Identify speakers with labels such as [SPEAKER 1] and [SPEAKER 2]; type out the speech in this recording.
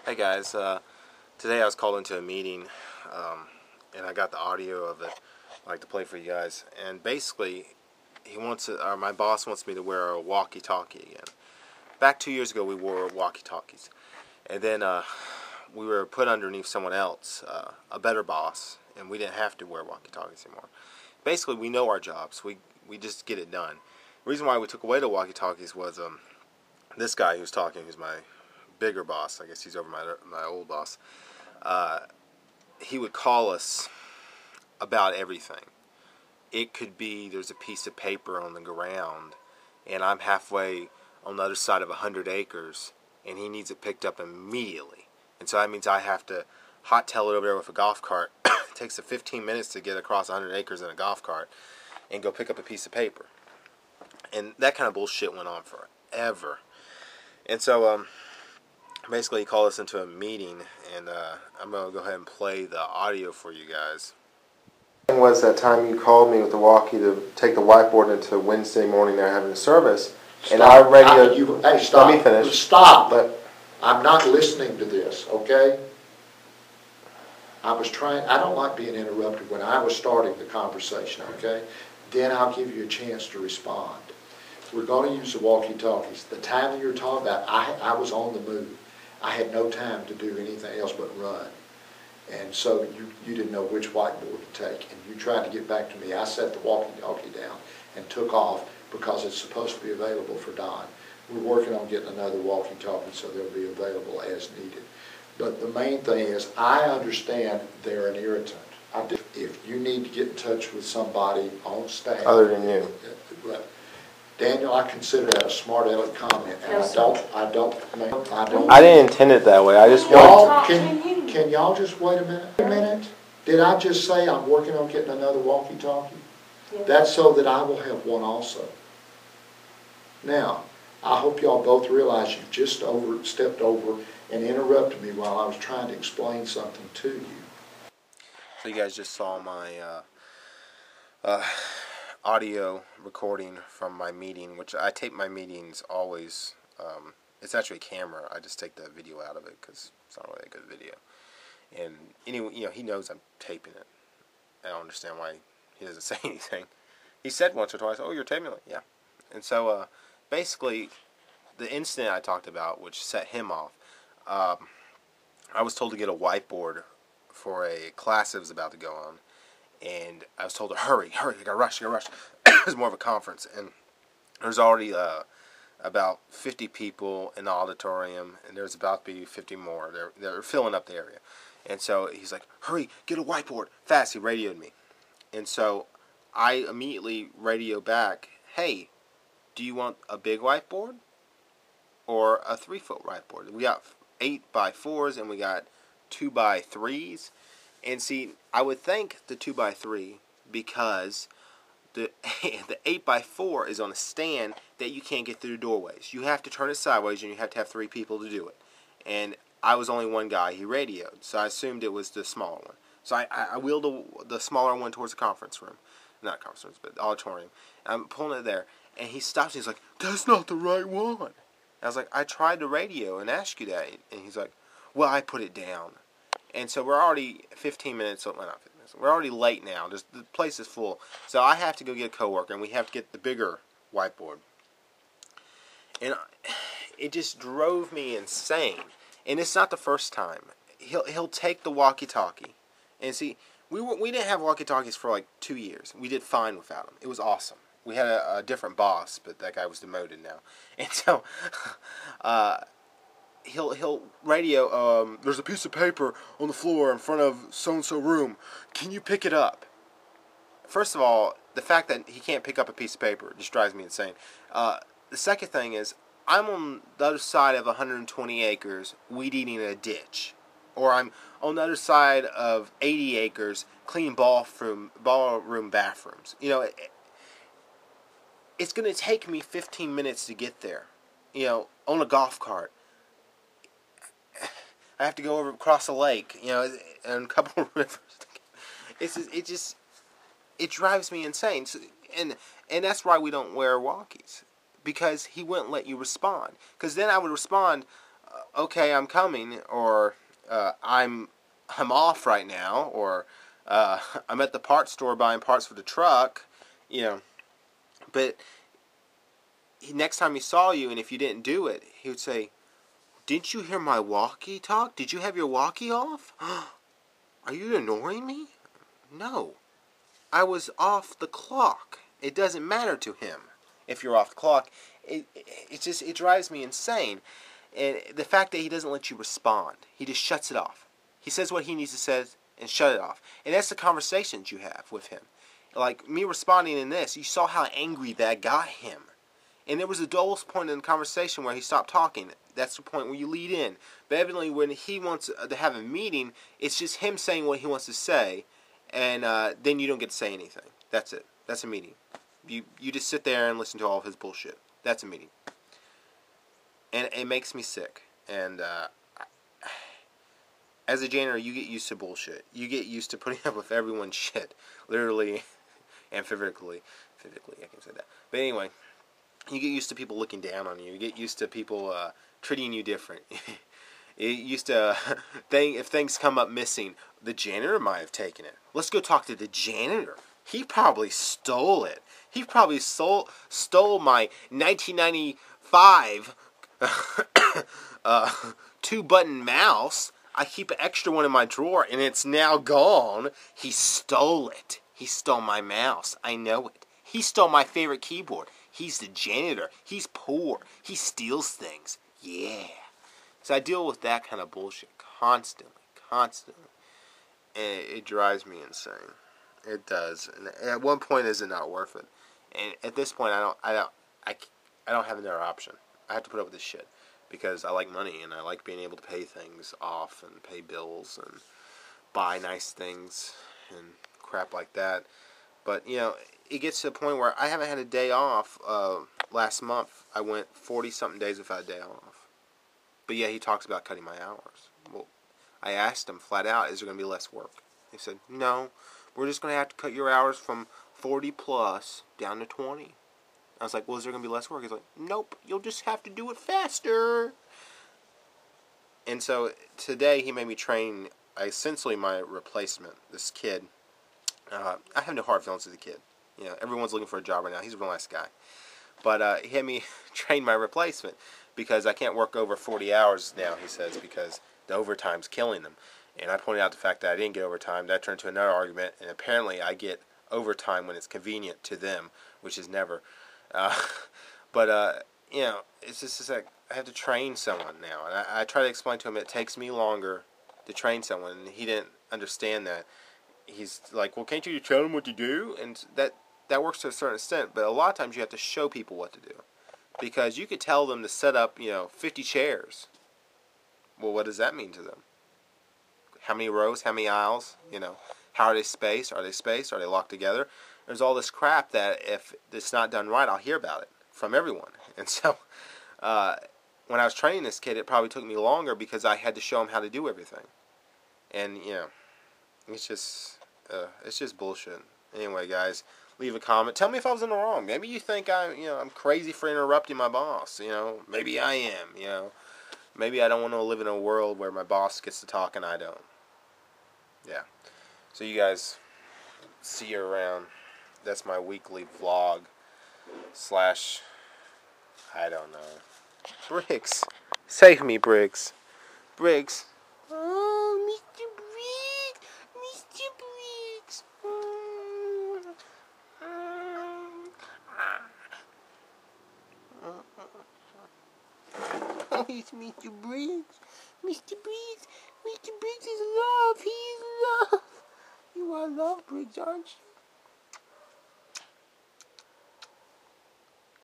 [SPEAKER 1] Hey guys, today I was called into a meeting, and I got the audio of it. I'd like to play for you guys. And basically, my boss wants me to wear a walkie-talkie again. Back 2 years ago, we wore walkie-talkies, and then we were put underneath someone else, a better boss, and we didn't have to wear walkie-talkies anymore. Basically, we know our jobs. We just get it done. The reason why we took away the walkie-talkies was this guy who's talking, who's my bigger boss, I guess he's over my old boss, he would call us about everything. It could be there's a piece of paper on the ground and I'm halfway on the other side of 100 acres and he needs it picked up immediately. And so that means I have to hot tail it over there with a golf cart. It takes 15 minutes to get across 100 acres in a golf cart and go pick up a piece of paper. And that kind of bullshit went on forever. And so basically, he called us into a meeting, and I'm going to go ahead and play the audio for you guys. Was that time you called me with the walkie to take the whiteboard into Wednesday morning they're having a service,
[SPEAKER 2] Stop.
[SPEAKER 1] and I radioed...
[SPEAKER 2] Hey, stop.
[SPEAKER 1] Let me finish.
[SPEAKER 2] Stop. I'm not listening to this, okay? I don't like being interrupted when I was starting the conversation, okay? Then I'll give you a chance to respond. We're going to use the walkie-talkies. The time that you're talking about, I was on the move. I had no time to do anything else but run. And so you didn't know which whiteboard to take. And you tried to get back to me. I set the walkie-talkie down and took off because it's supposed to be available for Don. We're working on getting another walkie-talkie so they'll be available as needed. But the main thing is I understand they're an irritant. If you need to get in touch with somebody on staff.
[SPEAKER 1] Other than you.
[SPEAKER 2] Daniel, I consider that a smart aleck comment, and
[SPEAKER 3] Yes,
[SPEAKER 2] I don't.
[SPEAKER 1] I didn't intend it that way. I just
[SPEAKER 2] Y'all, can y'all just wait a minute? Did I just say I'm working on getting another walkie-talkie?
[SPEAKER 3] Yes.
[SPEAKER 2] That's so that I will have one also. Now, I hope y'all both realize you've just stepped over and interrupted me while I was trying to explain something to you.
[SPEAKER 1] So you guys just saw my audio recording from my meeting, which I tape my meetings always. It's actually a camera. I just take the video out of it because it's not really a good video. And anyway, he knows I'm taping it. I don't understand why he doesn't say anything. He said once or twice, "Oh, you're taping it?" Yeah. And so basically, the incident I talked about, which set him off, I was told to get a whiteboard for a class that was about to go on. And I was told to hurry, you gotta rush. It was more of a conference, and there's already about 50 people in the auditorium, and there's about to be 50 more. They're filling up the area. And so he's like, hurry, get a whiteboard, fast. He radioed me. And so I immediately radio back, hey, do you want a big whiteboard or a 3-foot whiteboard? We got 8x4s, and we got 2x3s. And see, I would think the 2x3 because the 8x4 is on a stand that you can't get through the doorways. You have to turn it sideways and you have to have 3 people to do it. And I was only one guy he radioed, so I assumed it was the smaller one. So I wheeled the smaller one towards the conference room. Not conference room, but the auditorium. I'm pulling it there, and he stops and he's like, that's not the right one. I was like, I tried to radio and ask you that. And he's like, well, I put it down. And so we're already 15 minutes, well, not 15 minutes, we're already late now. The place is full. So I have to go get a coworker, and we have to get the bigger whiteboard. And it just drove me insane. And it's not the first time. He'll take the walkie-talkie. And see, we didn't have walkie-talkies for like 2 years. We did fine without them. It was awesome. We had a different boss, but that guy was demoted now. And so he'll radio, there's a piece of paper on the floor in front of so-and-so room. Can you pick it up? First of all, the fact that he can't pick up a piece of paper just drives me insane. The second thing is, I'm on the other side of 120 acres weed eating a ditch. Or I'm on the other side of 80 acres cleaning ballroom bathrooms. It's going to take me 15 minutes to get there. On a golf cart. I have to go across a lake, and a couple of rivers. It drives me insane. So, and that's why we don't wear walkies. Because he wouldn't let you respond. Because then I would respond, okay, I'm coming, or I'm off right now, or I'm at the parts store buying parts for the truck, you know. But next time he saw you, and if you didn't do it, he would say, "Didn't you hear my walkie talk? Did you have your walkie off? Are you ignoring me?" No, I was off the clock. It doesn't matter to him if you're off the clock. It drives me insane. And the fact that he doesn't let you respond, he just shuts it off. He says what he needs to say and shut it off. And that's the conversations you have with him. Like me responding in this, you saw how angry that got him. And there was a dullest point in the conversation where he stopped talking. That's the point where you lead in. But evidently when he wants to have a meeting, it's just him saying what he wants to say. And then you don't get to say anything. That's it. That's a meeting. You just sit there and listen to all of his bullshit. That's a meeting. And it makes me sick. And as a janitor, you get used to bullshit. You get used to putting up with everyone's shit. Literally and physically. Physically, I can say that. But anyway, you get used to people looking down on you. You get used to people treating you different. You used to, if things come up missing, the janitor might have taken it. Let's go talk to the janitor. He probably stole it. He probably stole my 1995 2-button mouse. I keep an extra one in my drawer, and it's now gone. He stole it. He stole my mouse. I know it. He stole my favorite keyboard. He's the janitor. He's poor. He steals things. Yeah. So I deal with that kind of bullshit constantly. And it drives me insane. It does. And at one point, is it not worth it? And at this point, I don't have another option. I have to put up with this shit because I like money and I like being able to pay things off and pay bills and buy nice things and crap like that. But you know, it gets to the point where I haven't had a day off. Last month, I went 40-something days without a day off. But yeah, he talks about cutting my hours. Well, I asked him flat out, is there going to be less work? He said, no, we're just going to have to cut your hours from 40 plus down to 20. I was like, well, is there going to be less work? He's like, nope, you'll just have to do it faster. And so today he made me train essentially my replacement, this kid. I have no hard feelings with the kid. You know, everyone's looking for a job right now. He's a real nice guy. But he had me train my replacement because I can't work over 40 hours now, he says, because the overtime's killing them. And I pointed out the fact that I didn't get overtime. That turned to another argument. And apparently I get overtime when it's convenient to them, which is never. You know, it's just like I have to train someone now. And I try to explain to him it takes me longer to train someone. And he didn't understand that. He's like, well, can't you tell them what to do? And that works to a certain extent. But a lot of times you have to show people what to do. Because you could tell them to set up, 50 chairs. Well, what does that mean to them? How many rows? How many aisles? How are they spaced? Are they spaced? Are they locked together? There's all this crap that if it's not done right, I'll hear about it from everyone. And so, when I was training this kid, it probably took me longer because I had to show him how to do everything. And, it's just bullshit. Anyway, guys, leave a comment. Tell me if I was in the wrong. Maybe you think I'm crazy for interrupting my boss. Maybe I am. Maybe I don't want to live in a world where my boss gets to talk and I don't. Yeah. So you guys, see you around. That's my weekly vlog / I don't know. Briggs. Save me, Briggs. Briggs. Oh, Mr. Briggs. Mr. Briggs. Oh, it's Mr. Briggs. Mr. Briggs. Mr. Briggs is love. He is love. You are love, Briggs, aren't you?